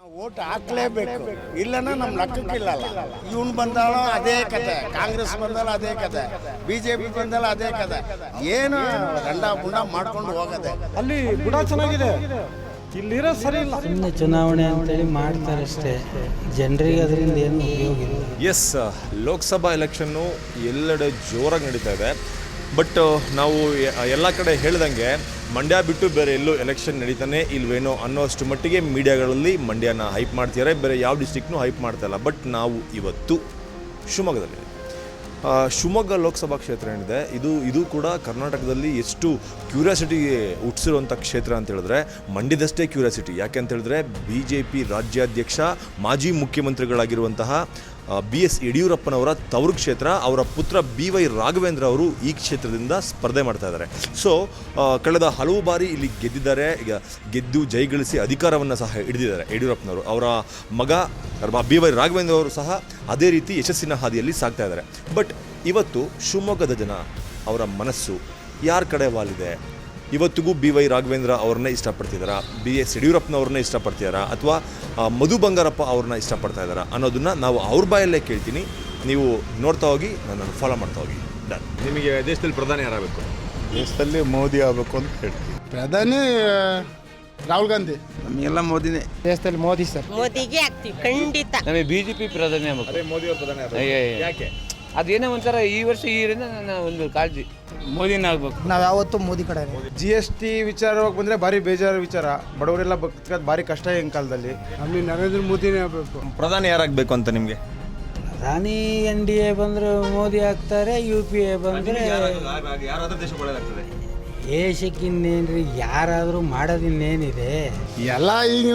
Vote ಹಾಕ್ಲೇಬೇಕು, ಇಲ್ಲನ ನಮ್ಮ ಲೆಕ್ಕಕ್ಕಿಲ್ಲಲ್ಲ. ಇವನು ಬಂದಾಳ ಅದೇ ಕತೆ, ಕಾಂಗ್ರೆಸ್ ಬಂದಾಲ ಅದೇ ಕತೆ, ಬಿಜೆಪಿ ಬಂದಾಲ ಅದೇ ಕತೆ. ಏನು ಗಂಡ ಬುಂಡ ಮಾಡ್ಕೊಂಡು ಹೋಗದೆ. ಅಲ್ಲಿ ಬುಡ ಚೆನ್ನಾಗಿದೆ, ಇಲ್ಲಿರೋ ಸರಿ ಇಲ್ಲ. ಸುಮ್ಮನೆ ಚುನಾವಣೆ ಅಂತೇಳಿ ಮಾಡ್ತಾರೆ ಅಷ್ಟೇ, ಜನರಿಗೆ ಅದರಿಂದ ಏನು ಉಪಯೋಗ ಇಲ್ಲ. ಎಸ್, ಲೋಕಸಭಾ ಎಲೆಕ್ಷನ್ನು ಎಲ್ಲೆಡೆ ಜೋರಾಗಿ ನಡೀತಾ ಇದೆ. ಬಟ್ ನಾವು ಎಲ್ಲ ಕಡೆ ಹೇಳ್ದಂಗೆ ಮಂಡ್ಯ ಬಿಟ್ಟು ಬೇರೆ ಎಲ್ಲೂ ಎಲೆಕ್ಷನ್ ನಡೀತಾನೆ ಇಲ್ವೇನೋ ಅನ್ನೋಷ್ಟು ಮಟ್ಟಿಗೆ ಮೀಡಿಯಾಗಳಲ್ಲಿ ಮಂಡ್ಯನ ಹೈಪ್ ಮಾಡ್ತಿದ್ದಾರೆ, ಬೇರೆ ಯಾವ ಡಿಸ್ಟ್ರಿಕ್ಟ್ನೂ ಹೈಪ್ ಮಾಡ್ತಾಯಿಲ್ಲ. ಬಟ್ ನಾವು ಇವತ್ತು ಶಿವಮೊಗ್ಗದಲ್ಲಿ, ಶಿವಮೊಗ್ಗ ಲೋಕಸಭಾ ಕ್ಷೇತ್ರ ಏನಿದೆ ಇದು ಕೂಡ ಕರ್ನಾಟಕದಲ್ಲಿ ಎಷ್ಟು ಕ್ಯೂರಿಯಾಸಿಟಿ ಹುಟ್ಟಿಸಿರುವಂಥ ಕ್ಷೇತ್ರ ಅಂತ ಹೇಳಿದ್ರೆ ಮಂಡ್ಯದಷ್ಟೇ ಕ್ಯೂರಿಯಾಸಿಟಿ. ಯಾಕೆ ಅಂತ ಹೇಳಿದ್ರೆ BJP ರಾಜ್ಯಾಧ್ಯಕ್ಷ ಮಾಜಿ ಮುಖ್ಯಮಂತ್ರಿಗಳಾಗಿರುವಂತಹ BS ಯಡಿಯೂರಪ್ಪನವರ ತವರು ಕ್ಷೇತ್ರ. ಅವರ ಪುತ್ರ BY ರಾಘವೇಂದ್ರ ಅವರು ಈ ಕ್ಷೇತ್ರದಿಂದ ಸ್ಪರ್ಧೆ ಮಾಡ್ತಾ ಇದ್ದಾರೆ. ಸೊ ಕಳೆದ ಹಲವು ಬಾರಿ ಇಲ್ಲಿ ಗೆದ್ದಿದ್ದಾರೆ, ಈಗ ಗೆದ್ದು ಜಯಗಳಿಸಿ ಅಧಿಕಾರವನ್ನು ಸಹ ಹಿಡಿದಿದ್ದಾರೆ ಯಡಿಯೂರಪ್ಪನವರು. ಅವರ ಮಗ BY ರಾಘವೇಂದ್ರ ಅವರು ಸಹ ಅದೇ ರೀತಿ ಯಶಸ್ಸಿನ ಹಾದಿಯಲ್ಲಿ ಸಾಗ್ತಾ ಇದ್ದಾರೆ. ಬಟ್ ಇವತ್ತು ಶಿವಮೊಗ್ಗದ ಜನ ಅವರ ಮನಸ್ಸು ಯಾರ ಕಡೆ ವಾಲಿದೆ? ಇವತ್ತಿಗೂ BY ರಾಘವೇಂದ್ರ ಅವ್ರನ್ನೇ ಇಷ್ಟಪಡ್ತಿದ್ದಾರಾ, BS ಯಡಿಯೂರಪ್ಪನವ್ರನ್ನೇ ಇಷ್ಟಪಡ್ತಿದ್ದಾರಾ, ಅಥವಾ ಮಧು ಬಂಗಾರಪ್ಪ ಅವ್ರನ್ನ ಇಷ್ಟಪಡ್ತಾ ಇದ್ದಾರಾ ಅನ್ನೋದನ್ನು ನಾವು ಅವ್ರ ಬಾಯಲ್ಲೇ ಕೇಳ್ತೀನಿ. ನೀವು ನೋಡ್ತಾ ಹೋಗಿ, ನನ್ನನ್ನು ಫಾಲೋ ಮಾಡ್ತಾ ಹೋಗಿ. ಡನ್. ನಿಮಗೆ ದೇಶದಲ್ಲಿ ಪ್ರಧಾನಿ ಯಾರಾಗಬೇಕು? ದೇಶದಲ್ಲಿ ಮೋದಿ ಆಗಬೇಕು ಅಂತ ಹೇಳ್ತೀವಿ. ಪ್ರಧಾನಿ ರಾಹುಲ್ ಗಾಂಧಿ. ನಮಗೆಲ್ಲ ಮೋದಿನೇ. ದೇಶದಲ್ಲಿ ಮೋದಿ ಸರ್. ಮೋದಿಗೆ ಆಗ್ತೀವಿ ಖಂಡಿತ. ನಮಗೆ BJP ಪ್ರಧಾನಿ ಆಗಬೇಕು. ಅದೇ ಮೋದಿ ಅವರು ಪ್ರಧಾನಿ ಆಗಬೇಕು. ಯಾಕೆ? ಅದೇನೋ ಒಂಥರ ಈ ವರ್ಷ ಈರಿಂದ ನನ್ನ ಒಂದು ಕಾಳಜಿ ಮೋದಿನ ಆಗ್ಬೇಕು. ನಾವು ಯಾವತ್ತೂ ಮೋದಿ ಕಡೆ. GST ವಿಚಾರವಾಗಿ ಬಂದರೆ ಭಾರಿ ಬೇಜಾರು ವಿಚಾರ. ಬಡವರೆಲ್ಲ ಬದುಕೋದು ಭಾರಿ ಕಷ್ಟ ಈ ಕಾಲದಲ್ಲಿ. ನಮಗೆ ನರೇಂದ್ರ ಮೋದಿನೇ ಆಗಬೇಕು. ಪ್ರಧಾನಿ ಯಾರಾಗಬೇಕು ಅಂತ ನಿಮಗೆ? ಪ್ರಧಾನಿ NDA ಬಂದರೆ ಮೋದಿ ಆಗ್ತಾರೆ, UPA ಬಂದರೆ ಯಾರಾದ್ರೂ ದೇಶ ಒಳ್ಳೆದಾಗ್ತದೆ. ದೇಶಕ್ಕಿನ್ನೇನ್ರಿ, ಯಾರಾದರೂ ಮಾಡೋದಿನ್ನೇನಿದೆ. ಎಲ್ಲ ಈಗ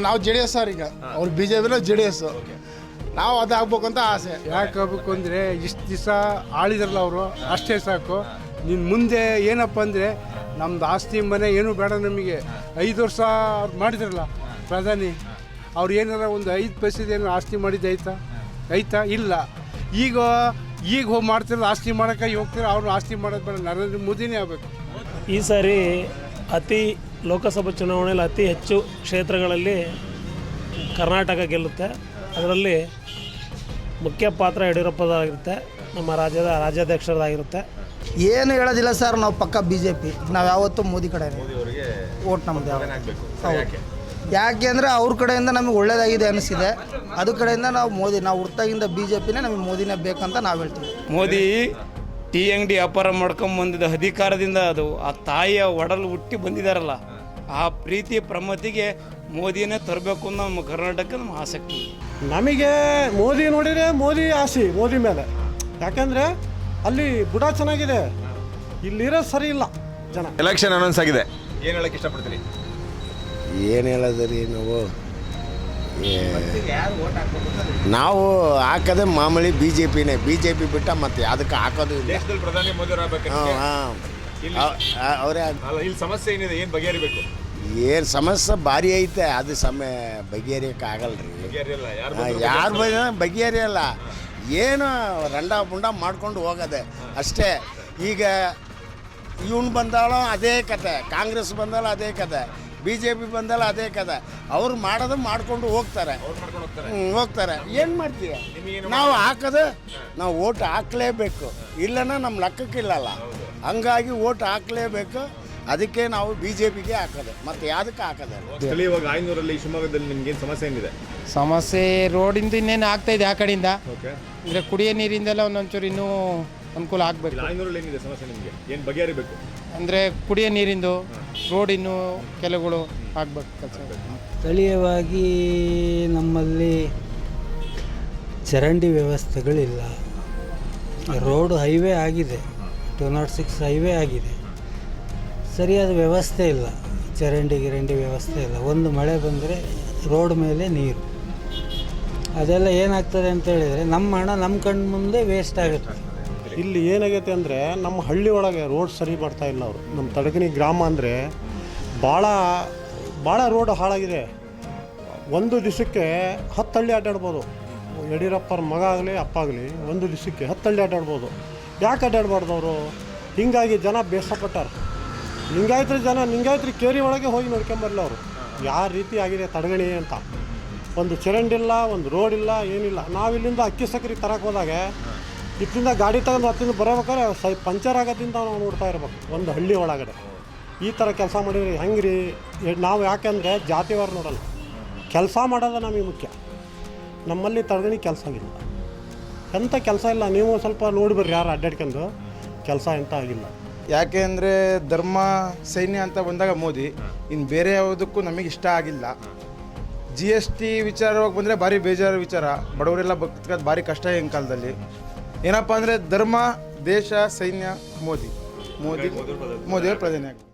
ನಾವು JDS ಅವ್ರು, ಈಗ ಅವ್ರು BJP JDS, ನಾವು ಅದಾಗಬೇಕು ಅಂತ ಆಸೆ. ಯಾಕೆ ಆಗ್ಬೇಕು ಅಂದರೆ ಇಷ್ಟು ದಿವಸ ಆಳಿದ್ರಲ್ಲ ಅವರು, ಅಷ್ಟೇ ಸಾಕು. ನಿನ್ನ ಮುಂದೆ ಏನಪ್ಪ ಅಂದರೆ ನಮ್ದು ಆಸ್ತಿ ಮನೆ ಏನೂ ಬೇಡ ನಮಗೆ. 5 ವರ್ಷ ಅವ್ರು ಮಾಡಿದ್ರಲ್ಲ ಪ್ರಧಾನಿ, ಅವ್ರು ಏನಾರ ಒಂದು 5 ಪೈಸೆದೇನು ಆಸ್ತಿ ಮಾಡಿದ್ದು ಐತಾ ಇಲ್ಲ. ಈಗ ಹೋಗಿ ಮಾಡ್ತಿರಲ್ಲ, ಆಸ್ತಿ ಮಾಡೋಕ್ಕಾಗಿ ಹೋಗ್ತಾರೆ. ಅವ್ರು ಆಸ್ತಿ ಮಾಡೋದು ಬೇಡ, ನರೇಂದ್ರ ಮೋದಿನೇ ಆಗಬೇಕು. ಈ ಸಾರಿ ಲೋಕಸಭಾ ಚುನಾವಣೆಯಲ್ಲಿ ಅತಿ ಹೆಚ್ಚು ಕ್ಷೇತ್ರಗಳಲ್ಲಿ ಕರ್ನಾಟಕ ಗೆಲ್ಲುತ್ತೆ. ಅದರಲ್ಲಿ ಮುಖ್ಯ ಪಾತ್ರ ಯಡಿಯೂರಪ್ಪದಾಗಿರುತ್ತೆ, ನಮ್ಮ ರಾಜ್ಯದ ರಾಜ್ಯಾಧ್ಯಕ್ಷರದಾಗಿರುತ್ತೆ. ಏನು ಹೇಳೋದಿಲ್ಲ ಸರ್, ನಾವು ಪಕ್ಕ BJP. ನಾವು ಯಾವತ್ತೂ ಮೋದಿ ಕಡೆ ಓಟ್ ನಮ್ಮದು. ಯಾಕೆ ಅಂದರೆ ಅವ್ರ ಕಡೆಯಿಂದ ನಮಗೆ ಒಳ್ಳೇದಾಗಿದೆ ಅನಿಸಿದೆ, ಅದು ಕಡೆಯಿಂದ ನಾವು ಹುಟ್ಟಾಗಿಂದ BJPನೇ ನಮಗೆ ಮೋದಿನೇ ಬೇಕಂತ ನಾವು ಹೇಳ್ತೀವಿ. ಮೋದಿ ಟೀ ಅಂಗಡಿ ವ್ಯಾಪಾರ ಮಾಡ್ಕೊಂಬಂದಿದ್ದ ಅಧಿಕಾರದಿಂದ ಅದು ಆ ತಾಯಿಯ ಒಡಲು ಹುಟ್ಟಿ ಬಂದಿದ್ದಾರಲ್ಲ, ಆ ಪ್ರೀತಿ ಪ್ರಮತಿಗೆ ಮೋದಿನೇ ತರಬೇಕು ಅನ್ನೋ ನಮ್ಮ ಕರ್ನಾಟಕ ನಮ್ಮ ಆಸಕ್ತಿ. ನಮಗೆ ಮೋದಿ ನೋಡಿದರೆ ಮೋದಿ ಆಸೆ, ಮೋದಿ ಮೇಲೆ. ಯಾಕಂದರೆ ಅಲ್ಲಿ ಬುಡ ಚೆನ್ನಾಗಿದೆ, ಇಲ್ಲಿರೋ ಸರಿ ಇಲ್ಲ ಜನ. ಎಲೆಕ್ಷನ್ ಅನೌನ್ಸ್ ಆಗಿದೆ, ಏನು ಹೇಳಕ್ಕೆ ಇಷ್ಟಪಡ್ತೀರಿ? ಏನು ಹೇಳೋದ್ರಿ ನಾವು ಹಾಕೋದೇ ಮಾಮೂಲಿ BJPನೇ. BJP ಬಿಟ್ಟ ಮತ್ತೆ ಅದಕ್ಕೆ ಹಾಕೋದು ಇಲ್ಲ. ದೇಶದಲ್ಲಿ ಪ್ರಧಾನಿ ಮೋದಿ ಅವರೇ. ಇಲ್ಲಿ ಸಮಸ್ಯೆ ಏನಿದೆ, ಏನು ಬಗೆಹರಿಬೇಕು? ಏನು ಸಮಸ್ಯೆ ಭಾರಿ ಐತೆ, ಅದು ಬಗೆಹರಿಯೋಕೆ ಆಗಲ್ರಿ. ಯಾರು ಬಗೆಹರಿಯಲ್ಲ, ಏನು ರಂಡ ಬುಂಡ ಮಾಡ್ಕೊಂಡು ಹೋಗೋದೆ ಅಷ್ಟೇ. ಈಗ ಇವನು ಬಂದಾಳ ಅದೇ ಕತೆ, ಕಾಂಗ್ರೆಸ್ ಬಂದಾಲ ಅದೇ ಕತೆ, BJP ಬಂದಲ್ಲ ಅದೇ ಕತೆ. ಅವ್ರು ಮಾಡೋದು ಮಾಡ್ಕೊಂಡು ಹೋಗ್ತಾರೆ. ಏನು ಮಾಡ್ತೀಯ? ನಾವು ಹಾಕೋದು, ನಾವು ಓಟ್ ಹಾಕ್ಲೇಬೇಕು, ಇಲ್ಲನ ನಮ್ಮ ಲೆಕ್ಕಕ್ಕಿಲ್ಲಲ್ಲ. ಹಂಗಾಗಿ ಓಟ್ ಹಾಕ್ಲೇಬೇಕು, ಅದಕ್ಕೆ ನಾವು BJPಗೆ ಹಾಕೋದು, ಮತ್ತು ಯಾವುದಕ್ಕೆ ಹಾಕೋದು. ಇವಾಗ ಆಯ್ನೂರಲ್ಲಿ ಶಿವಮೊಗ್ಗದಲ್ಲಿ ನಿಮ್ಗೇನು ಸಮಸ್ಯೆ ಏನಿದೆ? ಸಮಸ್ಯೆ ರೋಡಿಂದ ಇನ್ನೇನು ಆಗ್ತಾಯಿದೆ. ಆ ಕಡೆಯಿಂದ ಅಂದರೆ ಕುಡಿಯೋ ನೀರಿಂದೆಲ್ಲ ಒಂದೊಂಚೂರು ಇನ್ನೂ ಅನುಕೂಲ ಆಗಬೇಕು. ಆಯ್ನೂರಲ್ಲಿ ಏನಿದೆ ಸಮಸ್ಯೆ ನಿಮಗೆ? ಏನು ಬಗೆಹರಿಬೇಕು? ಅಂದರೆ ಕುಡಿಯೋ ನೀರಿಂದು, ರೋಡ್ ಇನ್ನೂ ಕೆಲವುಗಳು ಆಗಬೇಕು ಕೆಲಸ. ಸ್ಥಳೀಯವಾಗಿ ನಮ್ಮಲ್ಲಿ ಚರಂಡಿ ವ್ಯವಸ್ಥೆಗಳಿಲ್ಲ. ರೋಡ್ ಹೈವೇ ಆಗಿದೆ, 206 ಹೈವೇ ಆಗಿದೆ, ಸರಿಯಾದ ವ್ಯವಸ್ಥೆ ಇಲ್ಲ. ಚರಂಡಿ ವ್ಯವಸ್ಥೆ ಇಲ್ಲ. ಒಂದು ಮಳೆ ಬಂದರೆ ರೋಡ್ ಮೇಲೆ ನೀರು. ಅದೆಲ್ಲ ಏನಾಗ್ತದೆ ಅಂತ ಹೇಳಿದರೆ ನಮ್ಮ ಹಣ ನಮ್ಮ ಕಣ್ಣು ಮುಂದೆ ವೇಸ್ಟ್ ಆಗುತ್ತೆ. ಇಲ್ಲಿ ಏನಾಗೈತೆ ಅಂದರೆ ನಮ್ಮ ಹಳ್ಳಿ ಒಳಗೆ ರೋಡ್ ಸರಿ ಮಾಡ್ತಾ ಇಲ್ಲ ಅವರು. ನಮ್ಮ ತಡಗಣಿ ಗ್ರಾಮ ಅಂದರೆ ಭಾಳ ರೋಡ್ ಹಾಳಾಗಿದೆ. ಒಂದು ದಿವಸಕ್ಕೆ 10 ಹಳ್ಳಿ ಅಡ್ಡಾಡ್ಬೋದು. ಯಡಿಯೂರಪ್ಪರ ಮಗ ಆಗಲಿ ಅಪ್ಪ ಆಗಲಿ ಒಂದು ದಿವಸಕ್ಕೆ 10 ಹಳ್ಳಿ ಅಡ್ಡಾಡ್ಬೋದು. ಯಾಕೆ ಅಡ್ಡಾಡ್ಬಾರ್ದು ಅವರು? ಹೀಗಾಗಿ ಜನ ಬೇಸಪಟ್ಟಾರ. ಲಿಂಗಾಯತರು ಕೇರಿ ಒಳಗೆ ಹೋಗಿ ನೋಡ್ಕೊಂಬರಲ್ಲ ಅವರು ಯಾವ ರೀತಿ ಆಗಿದೆ ತಡಗಣಿ ಅಂತ. ಒಂದು ಚರಂಡಿ ಇಲ್ಲ, ಒಂದು ರೋಡ್ ಇಲ್ಲ, ಏನಿಲ್ಲ. ನಾವಿಲ್ಲಿಂದ ಅಕ್ಕಿ ಸಕ್ಕರೆ ತರಕ್ಕೆ ಹೋದಾಗ ಇಲ್ಲಿಂದ ಗಾಡಿ ತಗೊಂಡು ಹತ್ತಿಂದ ಬರೋಬೇಕಾದ್ರೆ ಪಂಚರ್ ಆಗೋದ್ರಿಂದ ನಾವು ನೋಡ್ತಾ ಇರ್ಬೇಕು ಒಂದು ಹಳ್ಳಿ ಒಳಗಡೆ. ಈ ಥರ ಕೆಲಸ ಮಾಡಿದ್ರೆ ಹೆಂಗೆ ರೀ? ನಾವು ಯಾಕೆಂದರೆ ಜಾತಿವಾರ ನೋಡಲ್ಲ, ಕೆಲಸ ಮಾಡೋದು ನಮಗೆ ಮುಖ್ಯ. ನಮ್ಮಲ್ಲಿ ತಡಗಣಿ ಕೆಲಸ ಆಗಿಲ್ಲ, ಎಂಥ ಕೆಲಸ ಇಲ್ಲ. ನೀವು ಸ್ವಲ್ಪ ನೋಡಿ ಬರ್ರಿ, ಯಾರು ಅಡ್ಡಾಡ್ಕೊಂಡು ಕೆಲಸ ಎಂತ ಆಗಿಲ್ಲ. ಯಾಕೆ ಅಂದರೆ ಧರ್ಮ ಸೈನ್ಯ ಅಂತ ಬಂದಾಗ ಮೋದಿ, ಇನ್ನು ಬೇರೆ ಯಾವುದಕ್ಕೂ ನಮಗೆ ಇಷ್ಟ ಆಗಿಲ್ಲ. GST ವಿಚಾರವಾಗಿ ಬಂದರೆ ಭಾರಿ ಬೇಜಾರು ವಿಚಾರ. ಬಡವರೆಲ್ಲ ಬದುಕೋದು ಭಾರಿ ಕಷ್ಟ ಈಗಿನ ಕಾಲದಲ್ಲಿ. ಏನಪ್ಪ ಅಂದರೆ ಧರ್ಮ, ದೇಶ, ಸೈನ್ಯ, ಮೋದಿಯವರು ಪ್ರಧಾನಿ ಆಗ್ತಾರೆ.